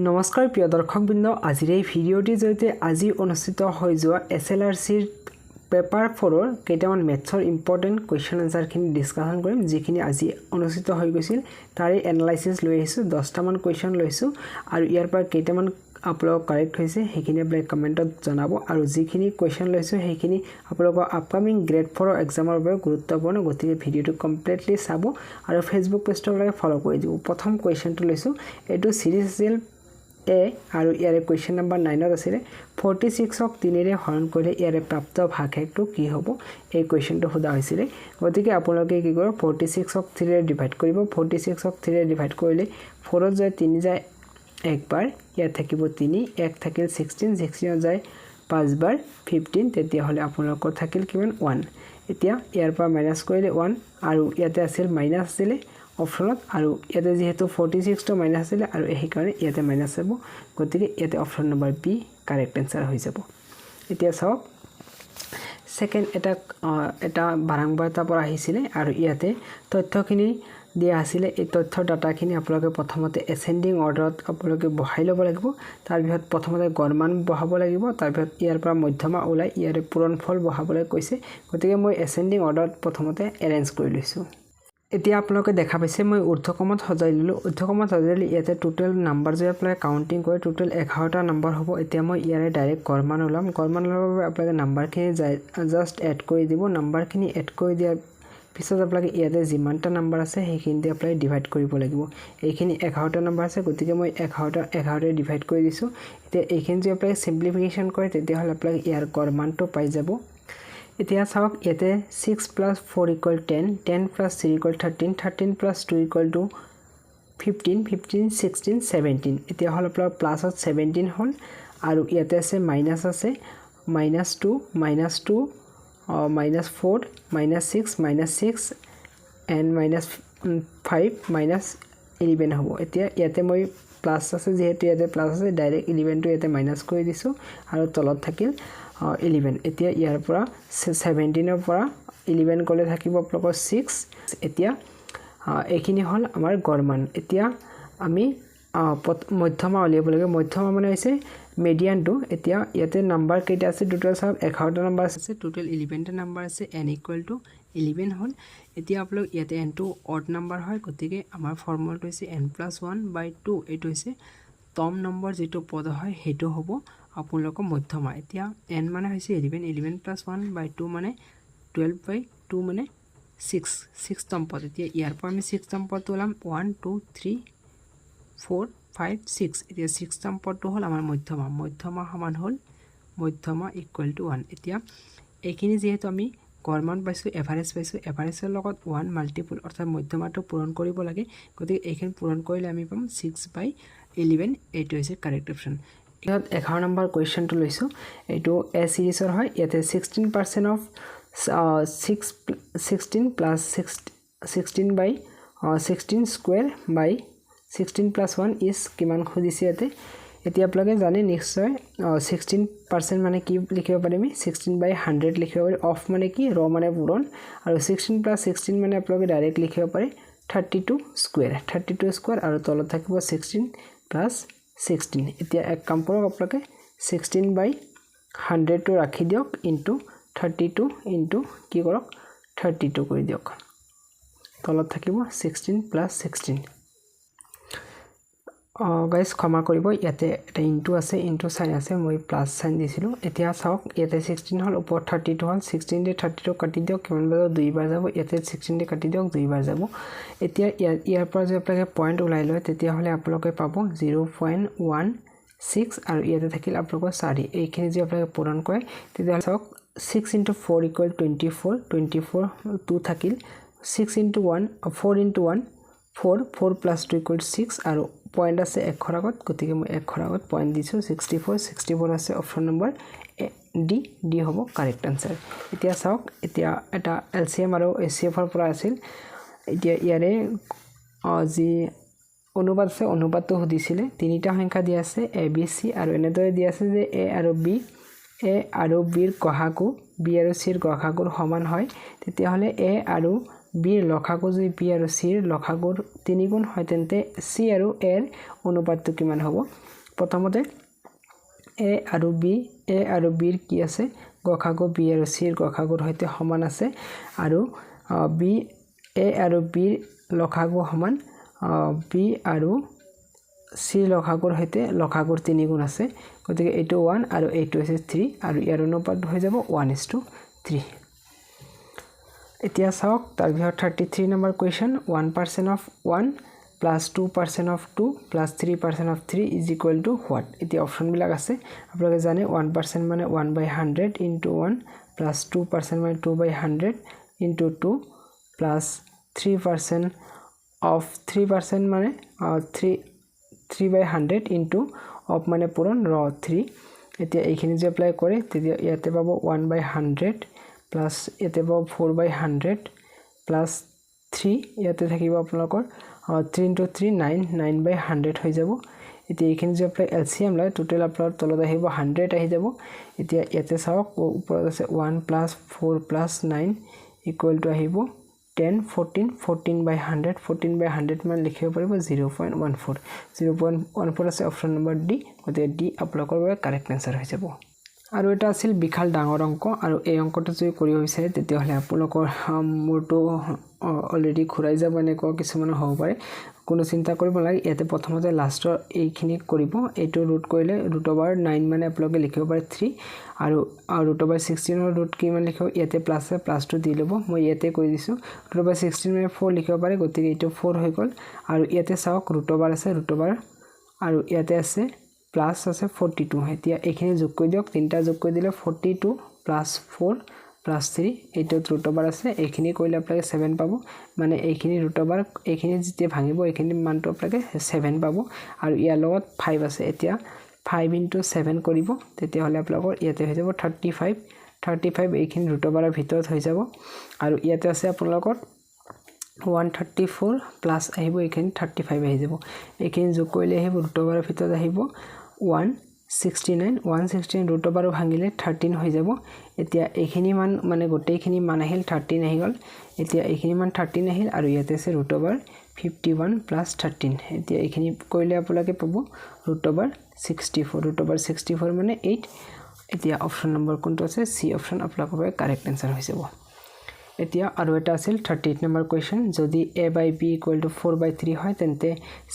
নমস্কাৰ প্ৰিয় দৰ্শকবৃন্দ আজিৰ এই ভিডিঅ'টিৰ জৰিয়তে আজি অনুষ্ঠিত হৈ যোৱা SLRCৰ পেপাৰ 4ৰ কেইটামান মেথছৰ ইম্পৰ্টেন্ট কোৱেশ্চন আনসাৰখিনি ডিসকাশন কৰিম যিখিনি আজি অনুষ্ঠিত হৈ গৈছিল তাৰে এনালাইসিস লৈ আহিছো 10টা মান কোৱেশ্চন লৈছো আৰু ইয়াৰ পৰা কেইটামান আপোনালোক কাৰেক্ট হৈছে সেইখিনি আপোনালোকে কমেন্টত জনাব আৰু যিখিনি কোৱেশ্চন লৈছো সেইখিনি আপোনালোকৰ আপকামিং গ্ৰেড 4 এক্সামৰ বাবে গুৰুত্বপূৰ্ণ গতিকে ভিডিঅ'টো কমপ্লিটলি চাব আৰু ফেসবুক পেজটো আপোনালোকে ফলো কৰি দিব প্ৰথম কোৱেশ্চনটো লৈছো এটো সিৰিজ আছিল A আৰু ইয়াৰে কোৱেশ্চন নম্বৰ 9 ত আছিল 46 ক 3 ৰে হৰণ কৰিলে ইয়াৰে প্ৰাপ্ত ভাগহেটো কি হ'ব এই কোৱেশ্চনটো সোধা হৈছিল গতিকে আপোনালোকে কি কৰিব 46 ক 3 ৰে ডিভাইড কৰিব 46 ক 3 ৰে ডিভাইড কৰিলে 4 ত যায় 3 যায় একবাৰ ইয়াত থাকিব 3 1 থাকিল 16 16 যায় 5 বাৰ 15 তেতিয়া হলে আপোনালোকৰ থাকিল কিমান 1 এতিয়া ইয়াৰ পৰা মাইনাস কৰিলে 1 আৰু ইয়াতে আছিল মাইনাস আছিল অপশনত আৰু ইয়াতে যেহেতু 46 টো মাইনাস আছিল আৰু এই কাৰণে ইয়াতে মাইনাস হ'ব গতিকে ইয়াতে option number B correct answer হৈ যাব এতিয়া চাওক সেকেন্ড এটা বাৰংবাৰতা পৰা আহিছিল আৰু ইয়াতে তথ্যখিনি দিয়া আছিল এই তথ্য ডাটাখিনি আপোনালোকে প্ৰথমতে এসেন্ডিং অৰ্ডাৰত আপোনালোকে বহাই ল'ব লাগিব তাৰ পিছত প্ৰথমতে গড়মান বহাব লাগিব তাৰ পিছত ইয়াৰ পৰা মধ্যমা ওলাই ইয়াৰে পূৰণফল বহাবলৈ কৈছে গতিকে মই এসেন্ডিং অৰ্ডাৰত প্ৰথমতে এৰেঞ্জ কৰি লৈছো এতিয়া আপোনালোকে দেখা পাইছে মই ঊৰ্ধ্বক্ৰমত সজাই ললো ঊৰ্ধ্বক্ৰমত সজাইলে ইয়াতে টোটাল নাম্বাৰ যে আপোনালোকে কাউন্টিং কৰে টোটাল 11টা নাম্বাৰ হ'ব এতিয়া মই ইয়াৰে ডাইৰেক্ট গড়মান ওলাম গড়মান ওলাবৰ বাবে আপোনালোকে নাম্বাৰখিনি জাস্ট এড কৰি দিব নাম্বাৰখিনি এড কৰি দিয়াৰ পিছত আপোনালোকে ইয়াতে যিমানটা নাম্বাৰ আছে সেইখিনিতে আপোনালোকে ডিভাইড কৰিব লাগিব এইখিনি 11টা নাম্বাৰ আছে গতিকে মই 11টা ডিভাইড কৰি দিছো এতিয়া এইখিনি যদি আপোনালোকে সিম্পলিফিকেশন কৰে তেতিয়া হলে আপোনালোকে ইয়াৰ গড়মানটো পাই যাব এতিয়া চাওক ইয়াতে 6 + 4 = 10 10 + 3 = 13 13 + 2 = 15 15 16 17 এতিয়া হল আপোনাৰ প্লাসত 17 হল আৰু ইয়াতে আছে মাইনাস আছে -2 -2 -4 -6 -6 and -5 -11 হ'ব এতিয়া ইয়াতে মই প্লাস আছে যেহেতু ইয়াতে প্লাস আছে ডাইৰেক্ট 11 টো ইয়াতে মাইনাস কৰি দিছো আৰু তলত থাকিল 11 এতিয়া ইয়াৰ পৰা 17 ৰ পৰা 11 গলে থাকিব আপোনালোকৰ 6 এতিয়া এইখিনি হল আমাৰ গড়মান এতিয়া আমি মধ্যমা উলিয়াব লাগে মধ্যমা মানে হৈছে মিডিয়ানটো এতিয়া ইয়াতে নাম্বাৰ কেইটা আছে টোটাল সব 11টা নাম্বাৰ আছে টোটাল 11টা নাম্বাৰ আছে n = 11 হল এতিয়া আপোনালোক ইয়াতে n টো অড নাম্বাৰ হয় গতিকে আমাৰ ফৰ্মুলাটো হৈছে n+1/2 এটো হৈছে তম নম্বৰ যেটো পদ হয় হেটো হ'ব আপোনালোকৰ মধ্যমা এতিয়া n মানে হৈছে 11 11 + 1/2 মানে 12/2 মানে 6 তম পদ এতিয়া ইয়াৰ পৰা আমি 6 তম পদটো ওলাম 1 2 3 4 5 6 এতিয়া 6 তম পদটো হল আমাৰ মধ্যমা মধ্যমা সমান হল মধ্যমা = 1 এতিয়া এইখিনি যেহেতু আমি গড়মান পাইছো এভাৰেজ পাইছো এভাৰেজৰ লগত 1 মাল্টিপল অৰ্থাৎ মধ্যমাটো পূৰণ কৰিব লাগে গতিকে এইখিনি পূৰণ কৰিলে আমি পাম 6/11 এইটো হৈছে কাৰেক্ট অপচন ইয়াত 11 নম্বৰ কোৱেশ্চনটো লৈছো এটো এ সিৰিজৰ হয় ইয়াতে 16% অফ 16 + 16 স্কয়াৰ বাই 16 + 1 ইজ কিমান খুদিছে ইয়াতে এতিয়া আপোনালোকে জানে নিশ্চয় 16% মানে কি লিখিব পাৰিম 16/100 লিখিব পাৰি অফ মানে কি ৰ মানে পূৰণ আৰু 16 + 16 মানে আপোনালোকে ডাইৰেক্ট লিখিব পাৰে 32 স্কয়াৰ আৰু তলত থাকিব 16 + 16 এতিয়া এক কাম কৰক আপোনালোকে 16/100 টো ৰাখি দিয়ক ইনটু 32 ইনটু কি কৰক 32 কৰি দিয়ক তলত থাকিব 16 + 16 গাইস ক্ষমা কৰিব ইয়াতে এটা ইনটু আছে ইনটু সাইন আছে মই প্লাস সাইন দিছিলো এতিয়া চাওক ইয়াতে 16 হল ওপৰ 32 হল 16 দে 32 কাটি দিয়ক কিমান বাৰ দুইবাৰ যাব ইয়াতে 16 দে কাটি দিয়ক দুইবাৰ যাব এতিয়া ইয়াৰ পৰা যে আপোনালোকে পইণ্ট ওলাই লয় তেতিয়া হলে আপোনালোকে পাব 0.16 আৰু ইয়াতে থাকিল আপোনালোকৰ 4 এইখিনি যে আপোনালোকে পূৰণ কৰে তেতিয়া হলে চাওক 6 * 4 = 24 24 2 থাকিল 6 * 1 4 * 1 4 4 + 2 = 6 আৰু পয়েন্ট আছে এখৰ আগত গতিকে মই এখৰ আগত পয়েন্ট দিছো 64 64 আছে অপচন নম্বৰ ডি হ'ব কাৰেক্ট आंसर এতিয়া চাওক এতিয়া এটা এলসিএম আৰু এচএফৰ পৰা আছিল এতিয়া ইয়াৰে যি অনুপাত আছে অনুপাতটো হদিছিলে তিনিটা সংখ্যা দিয়া আছে এ বি সি আৰু এনেদৰে দিয়া আছে যে এ আৰু বি ৰ গসাগু বি আৰু সি ৰ গসাগুৰ সমান হয় তেতিয়া হলে এ আৰু বিৰ লসাগু যদি বি আৰু চিৰ লসাগুৰ 3 গুণ হয় তেন্তে চি আৰু এৰ অনুপাতটো কিমান হ'ব প্ৰথমতে এ আৰু বিৰ কি আছে গসাগু বি আৰু চিৰ গসাগুৰ সৈতে সমান আছে আৰু বি এ আৰু বিৰ লসাগু সমান বি আৰু চি লসাগুৰ সৈতে লসাগুৰ 3 গুণ আছে গতিকে এইটো 1 আৰু এইটো আছে 3 আৰু ইয়াৰ অনুপাত হৈ যাব 1:3 এতিয়া চাওক তাৰ ভিতৰত 33 number question 1% of 1 plus 2% of 2 plus 3% of 3 is equal to what এতিয়া অপচন বিলাক আছে আপোনালোকে জানে 1% মানে 1/100 into 1 plus 2% মানে 2/100 into 2 plus 3% of 3% মানে 3/100 into of মানে পূৰণ ৰ 3 এতিয়া এইখিনি যে এপ্লাই কৰে তেতিয়া ইয়াতে পাব 1/100 plus ইয়াতে পাব 4/100 plus 3 ইয়াতে থাকিব আপোনালোকৰ 3 into 3 9/100 হৈ যাব এতিয়া এইখিনি যে এপ্লাই এলসিএম লয় টোটাল আপনাৰ তলত আহিব 100 আহি যাব এতিয়া ইয়াতে চাওক ওপৰত আছে 1 plus 4 plus 9 equal to আহিব 10 14/100 14/100 মান লিখিব পাৰিব 0.14 আছে অপচন নম্বৰ ডি গতে ডি আপোনালোকৰ বাবে কাৰেক্ট আনসাৰ হৈ যাব আৰু এটা আছিল বিশাল ডাঙৰ অংক আৰু এই অংকটো যদি কৰিব বিচাৰে তেতিয়া হলে আপোনালোকৰ মোৰটো অলৰেডি ঘুৰাই যাব এনেকুৱা কিছুমান হ'ব পাৰে কোনো চিন্তা কৰিব লাগে ইয়াতে প্ৰথমতে লাষ্টৰ এইখিনি কৰিব এইটো ৰুট কৰিলে √9 মানে আপোনালোকে লিখিব পাৰে 3 আৰু √16 ৰ ৰুট কি মানে লিখিব ইয়াতে প্লাস আছে প্লাসটো দি লব মই ইয়াতে কৈ দিছো √16 মানে 4 লিখিব পাৰে গতিকে এইটো 4 হৈ গল আৰু ইয়াতে চাওক √, আছে √, আৰু ইয়াতে আছে প্লাস আছে 42 এতিয়া এইখিনি যোগ কৰি দিয়ক তিনটা যোগ কৰি দিলে 42 + 4 + 3 এইটো √, আছে এইখিনি কৰিলে আপোনালোকে 7 পাব মানে এইখিনি √, এইখিনি যেতিয়া ভাঙিব এইখিনি মানটো আপোনালোকে 7 পাব আৰু ইয়াৰ লগত 5 আছে এতিয়া 5 * 7 কৰিব তেতিয়া হলে আপোনালোকৰ ইয়াতে হৈ যাব 35 এইখিনি √, ভিতৰত হৈ যাব আৰু ইয়াতে আছে আপোনালোকৰ 134 প্লাস আহিব এইখিনি 35 আহি যাব এইখিনি যোগ কৰিলে আহিব √, ভিতৰত আহিব 169 √, ভাঙিলে 13 হৈ যাব এতিয়া এইখিনি মান মানে গোটেইখিনি মান আহিল 13 আহি গল এতিয়া এইখিনি মান 13 আহিল আৰু ইয়াতে আছে √, 51 + 13 এতিয়া এইখিনি কৰিলে আপোনালোকে পাব √, 64 মানে 8 এতিয়া অপচন নম্বৰ কোনটো আছে সি অপচন আপোনালোকৰ বাবে কাৰেক্ট আনসাৰ হৈ যাব এতিয়া আৰু এটা আছিল 38 নম্বৰ কোৱেশ্চন যদি a/b = 4/3 হয় তেন্তে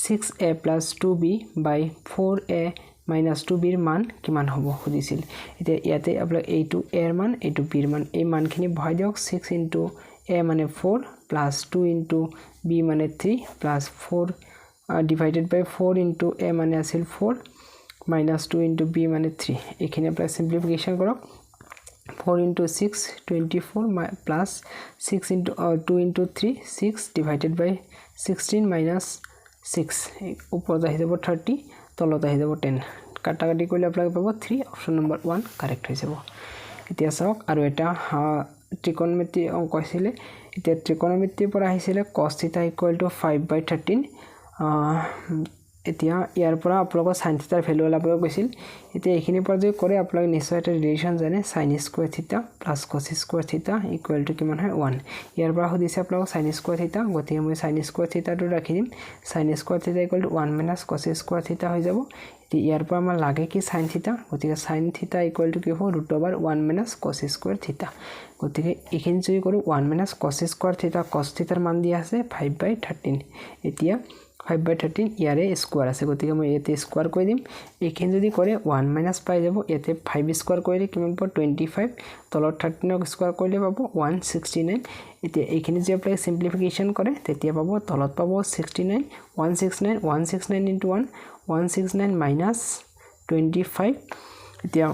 6a + 2b / 4a - 2b ৰ মান কিমান হ'ব খুদিছিল এতিয়া ইয়াতে আপোনাক a a ৰ মান a b ৰ মান এই মানখিনি বহাই দিয়ক 6 * a মানে 4 + 2 * b মানে 3 + 4 divided by 4 * a মানে আছিল 4 - 2 * b মানে 3 এইখিনি আপোনাক সিম্পলিফিকেশন কৰক 4 * 6 24 plus 6 * 2 * 3 6 divided by 16 - 6 ওপৰত আহি যাব 30 তলত আহি যাব 10 কাটাকাটি কৰিলে আপোনাক পাব 3 অপচন নম্বৰ 1 কাৰেক্ট হৈ যাব এতিয়া চাওক আৰু এটা ত্ৰিকোণমিতি অংক আছিল এতিয়া ত্ৰিকোণমিতিৰ পৰা আহিছিল cos θ = 5/13 এতিয়া ইয়াৰ পৰা আপোনালোকৰ sin θ ৰ ভ্যালু ওলাবলৈ কৈছিল এতিয়া এইখিনি পৰা যদি কৰে আপোনালোকে নিশ্চয় এটা ৰিলেচন জানে sin² θ + cos² θ = কিমান হয় 1 ইয়াৰ পৰা সুধিছে আপোনালোকক sin² θ গতিকে মই sin² θ টো ৰাখি দিম sin² θ = 1 - cos² θ হৈ যাব এতিয়া ইয়াৰ পৰা আমাৰ লাগে কি sin θ গতিকে sin θ = কি হ'ব √1 - cos² θ গতিকে এইখিনি যদি কৰো 1 - cos² θ cos θ ৰ মান দিয়া আছে 5/13 এতিয়া 5/13 ইয়াৰে স্কয়াৰ আছে গতিকে মই এতে স্কয়াৰ কৰি দিম এইখিনি যদি কৰে 1 - পাই যাব এতে 5 স্কয়াৰ কৰিলে কিমান পাব 25 তলত 13 ক স্কয়াৰ কৰিলে পাব 169 এতিয়া এইখিনি যদি আপুনি সিম্পলিফিকেশন কৰে তেতিয়া পাব তলত পাব 69 169 169 * 1 169 - 25 এতিয়া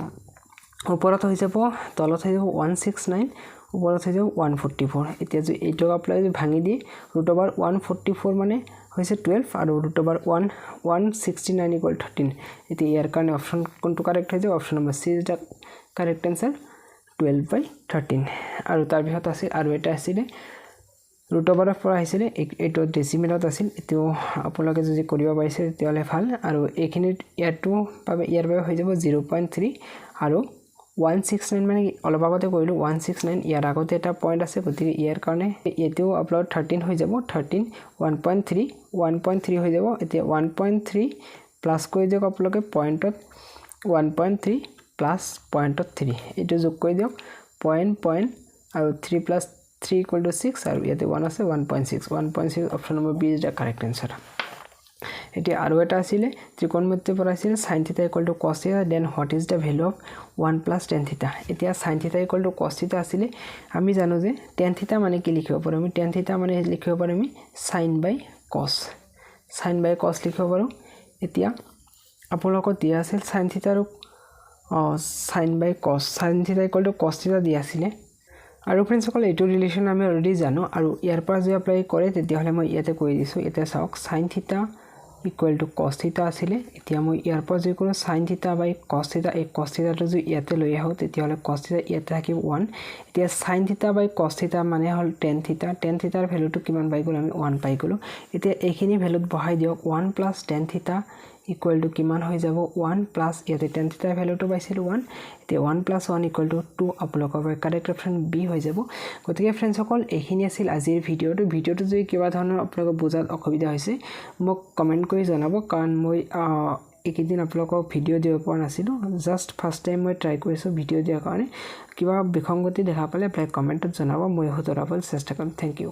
ওপৰত হৈ যাব তলত হৈ যাব 169 ওপৰত হৈ যাব 144 এতিয়া যদি এইটো আপুনি ভাঙি দি √, 144 মানে হৈছে 12 আৰু √, 169 = 13 এতিয়া ইয়াৰ কাৰণে অপচন কোনটো কাৰেক্ট হৈ যাব option number C is the correct answer 12/13 আৰু তাৰ পিছত আছে আৰু এটা আছিল √, পৰা আহিছিল এইটো ডেসিমেলত আছিল এটো আপোনালোকে যদি কৰিব পাৰিছে তেতিয়ালে ভাল আৰু এইখিনি ইয়াৰটো পাবে ইয়াৰ বাবে হৈ যাব 0.3 আৰু 169 মানে অলপ আগতে কৰিলোঁ 169 ইয়াৰ আগতে এটা পইণ্ট আছে গতিকে ইয়াৰ কাৰণে এতিয়াও আপোনালোকৰ 13 হৈ যাব 13 1.3 হৈ যাব এতিয়া 1.3 প্লাছ কৰি দিয়ক আপোনালোকে পইণ্টত 1.3 প্লাছ পইণ্টত 3 এইটো যোগ কৰি দিয়ক পইণ্ট আৰু 3 প্লাছ 3 ইকুৱেল টু 6 আৰু ইয়াতে 1 আছে 1.6 option number B is the correct answer এতিয়া আৰু এটা আছিল ত্ৰিকোণমিতিৰ পৰা আছিল sin θ = cos θ then what is the value of 1 + tan θ এতিয়া sin θ = cos θ আছিল আমি জানো যে tan θ মানে কি লিখিব পাৰো আমি tan θ মানে লিখিব পাৰো আমি sin by cos লিখিব পাৰো এতিয়া আপোনালোকক দিয়া আছিল sin θ আৰু sin by cos = cos θ দিয়া আছিল আৰু फ्रेंड्स সকল এইটো ৰিলেচন আমি অলৰেডি জানো আৰু ইয়াৰ পৰা যদি এপ্লাই কৰে তেতিয়া হলে মই ইয়াতে কৈ দিছো এতিয়া চাওক sin θ = cos θ আছিল এতিয়া মই ইয়াৰ পৰা যদি কোনো sin θ by cos θ এই cos θ টো যদি ইয়াতে লৈ আহো তেতিয়া হলে cos θ ইয়াতে থাকিব 1 এতিয়া sin θ by cos θ মানে হল tan θ ৰ ভ্যালুটো কিমান পাই গলো আমি 1 পাই গলো এতিয়া এইখিনি ভ্যালুত বহাই দিয়ক 1 + tan θ = কিমান হৈ যাব 1 প্লাস ইয়াতে tan θ ৰ ভ্যালুটো পাইছিল 1 এতিয়া 1 + 1 = 2 আপোনালোকৰ কাৰেক্ট অপচন বি হৈ যাব গতিকে फ्रेंड्स সকল এইখিনি আছিল আজিৰ ভিডিওটো যদি কিবা ধৰণৰ আপোনালোকৰ বুজাত অসুবিধা হৈছে মোক কমেন্ট কৰি জনাব কাৰণ মই এইকেইদিন আপোনালোকক ভিডিও দিব পৰা নাছিলো জাস্ট ফাৰ্স্ট টাইম মই ট্ৰাই কৰিছো ভিডিও দিয়াৰ কাৰণে কিবা বিসংগতি দেখা পালে প্লিজ কমেন্টত জনাব মই হতৰাবলৈ চেষ্টা কৰিম থ্যাংক ইউ